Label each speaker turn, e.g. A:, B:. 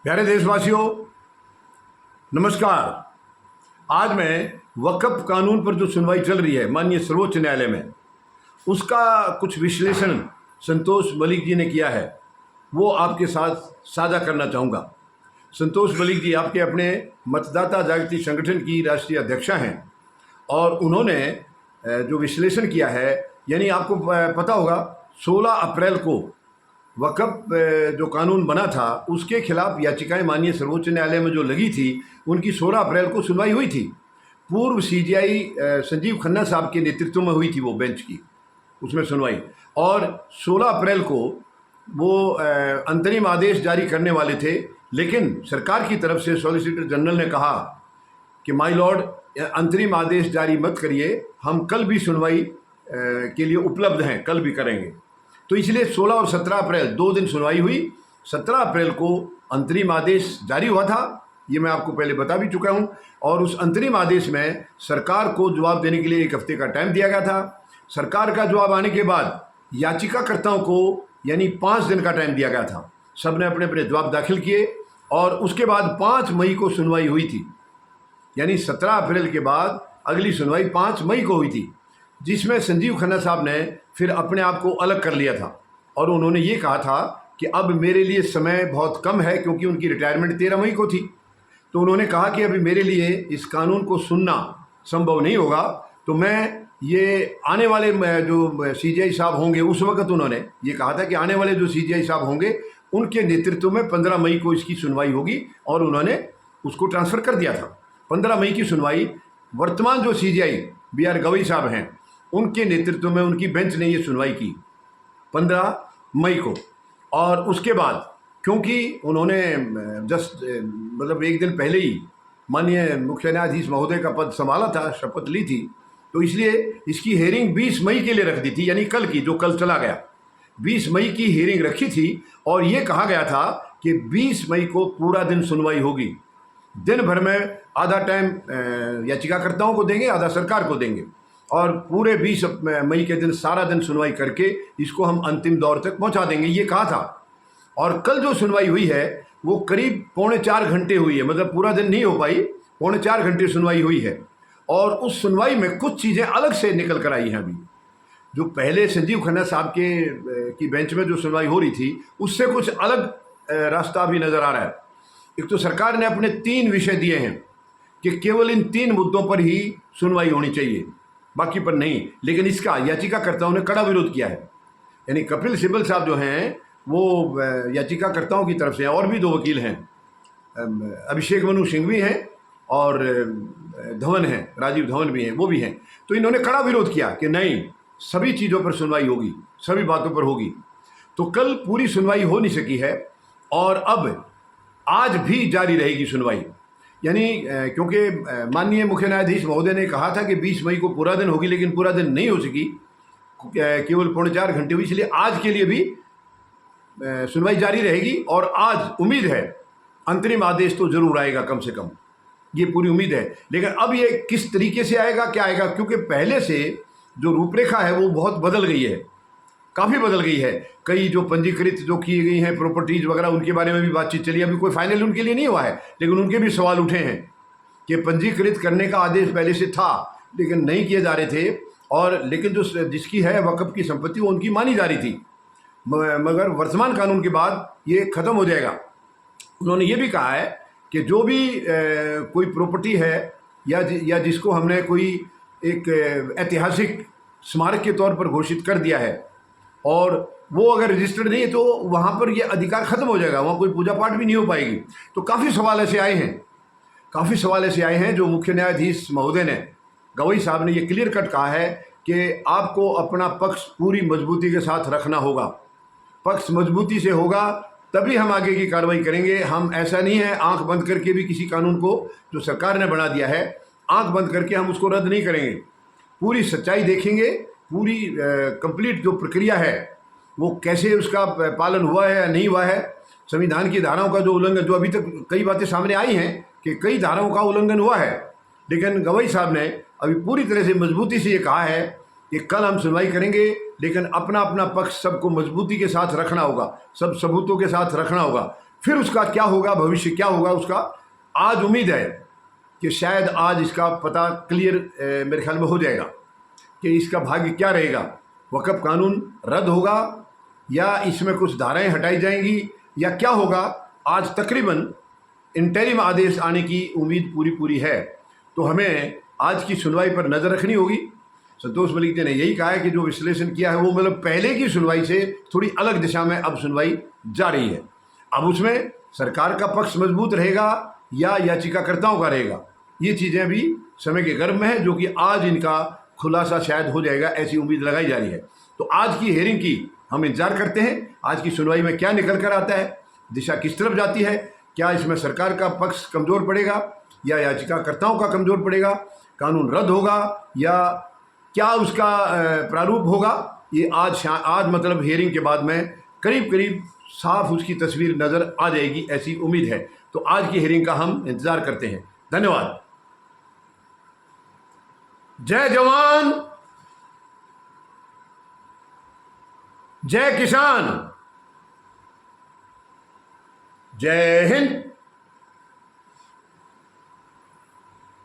A: प्यारे देशवासियों, नमस्कार। आज मैं वक्फ कानून पर जो सुनवाई चल रही है माननीय सर्वोच्च न्यायालय में, उसका कुछ विश्लेषण संतोष मलिक जी ने किया है, वो आपके साथ साझा करना चाहूँगा। संतोष मलिक जी आपके अपने मतदाता जागृति संगठन की राष्ट्रीय अध्यक्षा हैं और उन्होंने जो विश्लेषण किया है, यानी आपको पता होगा 16 अप्रैल को वक्फ जो कानून बना था उसके खिलाफ याचिकाएं माननीय सर्वोच्च न्यायालय में जो लगी थी, उनकी 16 अप्रैल को सुनवाई हुई थी। पूर्व सीजेआई संजीव खन्ना साहब के नेतृत्व में हुई थी वो बेंच की, उसमें सुनवाई। और 16 अप्रैल को वो अंतरिम आदेश जारी करने वाले थे, लेकिन सरकार की तरफ से सॉलिसिटर जनरल ने कहा कि माय लॉर्ड, अंतरिम आदेश जारी मत करिए, हम कल भी सुनवाई के लिए उपलब्ध हैं, कल भी करेंगे। तो इसलिए 16 और 17 अप्रैल 2 दिन सुनवाई हुई। 17 अप्रैल को अंतरिम आदेश जारी हुआ था, ये मैं आपको पहले बता भी चुका हूँ। और उस अंतरिम आदेश में सरकार को जवाब देने के लिए 1 हफ्ते का टाइम दिया गया था। सरकार का जवाब आने के बाद याचिकाकर्ताओं को यानी 5 दिन का टाइम दिया गया था। सब ने अपने अपने जवाब दाखिल किए और उसके बाद 5 मई को सुनवाई हुई थी। यानी 17 अप्रैल के बाद अगली सुनवाई 5 मई को हुई थी, जिसमें संजीव खन्ना साहब ने फिर अपने आप को अलग कर लिया था और उन्होंने ये कहा था कि अब मेरे लिए समय बहुत कम है, क्योंकि उनकी रिटायरमेंट 13 मई को थी। तो उन्होंने कहा कि अभी मेरे लिए इस कानून को सुनना संभव नहीं होगा, तो मैं ये आने वाले जो सीजेआई साहब होंगे, उस वक्त उन्होंने ये कहा था कि आने वाले जो सीजेआई साहब होंगे उनके नेतृत्व में 15 मई को इसकी सुनवाई होगी, और उन्होंने उसको ट्रांसफ़र कर दिया था। 15 मई की सुनवाई वर्तमान जो सीजेआई बी.आर. गवई साहब हैं, उनके नेतृत्व में उनकी बेंच ने ये सुनवाई की 15 मई को। और उसके बाद क्योंकि उन्होंने जस्ट मतलब 1 दिन पहले ही माननीय मुख्य न्यायाधीश महोदय का पद संभाला था, शपथ ली थी, तो इसलिए इसकी हेयरिंग 20 मई के लिए रख दी थी, यानी कल की, जो कल चला गया। 20 मई की हेयरिंग रखी थी और ये कहा गया था कि 20 मई को पूरा दिन सुनवाई होगी। दिन भर में आधा टाइम याचिकाकर्ताओं को देंगे, आधा सरकार को देंगे, और पूरे 20 मई के दिन सारा दिन सुनवाई करके इसको हम अंतिम दौर तक पहुंचा देंगे, ये कहा था। और कल जो सुनवाई हुई है वो करीब 3.25 घंटे हुई है, मतलब पूरा दिन नहीं हो पाई, 3.25 घंटे सुनवाई हुई है। और उस सुनवाई में कुछ चीज़ें अलग से निकल कर आई हैं। अभी जो पहले संजीव खन्ना साहब की बेंच में जो सुनवाई हो रही थी, उससे कुछ अलग रास्ता भी नज़र आ रहा है। एक तो सरकार ने अपने 3 विषय दिए हैं कि केवल इन 3 मुद्दों पर ही सुनवाई होनी चाहिए, बाकी पर नहीं। लेकिन इसका याचिकाकर्ताओं ने कड़ा विरोध किया है। यानी कपिल सिब्बल साहब जो हैं वो याचिकाकर्ताओं की तरफ से, और भी 2 वकील हैं, अभिषेक मनु सिंघवी हैं और धवन हैं, राजीव धवन भी हैं, वो भी हैं। तो इन्होंने कड़ा विरोध किया कि नहीं, सभी चीज़ों पर सुनवाई होगी, सभी बातों पर होगी। तो कल पूरी सुनवाई हो नहीं सकी है और अब आज भी जारी रहेगी सुनवाई। यानी क्योंकि माननीय मुख्य न्यायाधीश महोदय ने कहा था कि 20 मई को पूरा दिन होगी, लेकिन पूरा दिन नहीं हो सकी, केवल 3.25 घंटे हुई। इसलिए आज के लिए भी सुनवाई जारी रहेगी और आज उम्मीद है अंतरिम आदेश तो जरूर आएगा, कम से कम ये पूरी उम्मीद है। लेकिन अब ये किस तरीके से आएगा, क्या आएगा, क्योंकि पहले से जो रूपरेखा है वो बहुत बदल गई है, काफ़ी बदल गई है। कई जो पंजीकृत जो की गई हैं प्रॉपर्टीज़ वगैरह, उनके बारे में भी बातचीत चली। अभी कोई फाइनल उनके लिए नहीं हुआ है, लेकिन उनके भी सवाल उठे हैं कि पंजीकृत करने का आदेश पहले से था लेकिन नहीं किए जा रहे थे, और लेकिन जो जिसकी है वक्फ की संपत्ति वो उनकी मानी जा रही थी, मगर वर्तमान कानून के बाद ये ख़त्म हो जाएगा। उन्होंने ये भी कहा है कि जो भी कोई प्रॉपर्टी है या जिसको हमने कोई एक ऐतिहासिक स्मारक के तौर पर घोषित कर दिया है और वो अगर रजिस्टर्ड नहीं है, तो वहाँ पर ये अधिकार ख़त्म हो जाएगा, वहाँ कोई पूजा पाठ भी नहीं हो पाएगी। तो काफ़ी सवाल ऐसे आए हैं जो मुख्य न्यायाधीश महोदय ने, गवई साहब ने ये क्लियर कट कहा है कि आपको अपना पक्ष पूरी मजबूती के साथ रखना होगा। पक्ष मजबूती से होगा तभी हम आगे की कार्रवाई करेंगे। हम ऐसा नहीं है आंख बंद करके भी किसी कानून को जो सरकार ने बना दिया है, आंख बंद करके हम उसको रद्द नहीं करेंगे। पूरी सच्चाई देखेंगे, पूरी कंप्लीट जो प्रक्रिया है वो कैसे उसका पालन हुआ है या नहीं हुआ है, संविधान की धाराओं का जो उल्लंघन, जो अभी तक कई बातें सामने आई हैं कि कई धाराओं का उल्लंघन हुआ है, लेकिन गवई साहब ने अभी पूरी तरह से मजबूती से ये कहा है कि कल हम सुनवाई करेंगे, लेकिन अपना अपना पक्ष सबको मजबूती के साथ रखना होगा, सब सबूतों के साथ रखना होगा। फिर उसका क्या होगा, भविष्य क्या होगा उसका। आज उम्मीद है कि शायद आज इसका पता क्लियर मेरे ख्याल में हो जाएगा कि इसका भाग्य क्या रहेगा। वक़्फ़ कानून रद्द होगा या इसमें कुछ धाराएं हटाई जाएंगी या क्या होगा। आज तकरीबन इंटरिम आदेश आने की उम्मीद पूरी पूरी है। तो हमें आज की सुनवाई पर नज़र रखनी होगी। संतोष मलिक जी ने यही कहा है कि जो विश्लेषण किया है वो मतलब पहले की सुनवाई से थोड़ी अलग दिशा में अब सुनवाई जा रही है। अब उसमें सरकार का पक्ष मजबूत रहेगा या याचिकाकर्ताओं का रहेगा, ये चीज़ें भी समय के गर्भ में है, जो कि आज इनका खुलासा शायद हो जाएगा, ऐसी उम्मीद लगाई जा रही है। तो आज की हेयरिंग की हम इंतजार करते हैं, आज की सुनवाई में क्या निकल कर आता है, दिशा किस तरफ जाती है, क्या इसमें सरकार का पक्ष कमज़ोर पड़ेगा या याचिकाकर्ताओं का कमज़ोर पड़ेगा, कानून रद्द होगा या क्या उसका प्रारूप होगा। ये आज मतलब हियरिंग के बाद में करीब करीब साफ उसकी तस्वीर नज़र आ जाएगी, ऐसी उम्मीद है। तो आज की हियरिंग का हम इंतज़ार करते हैं। धन्यवाद। जय जवान, जय किसान, जय हिंद।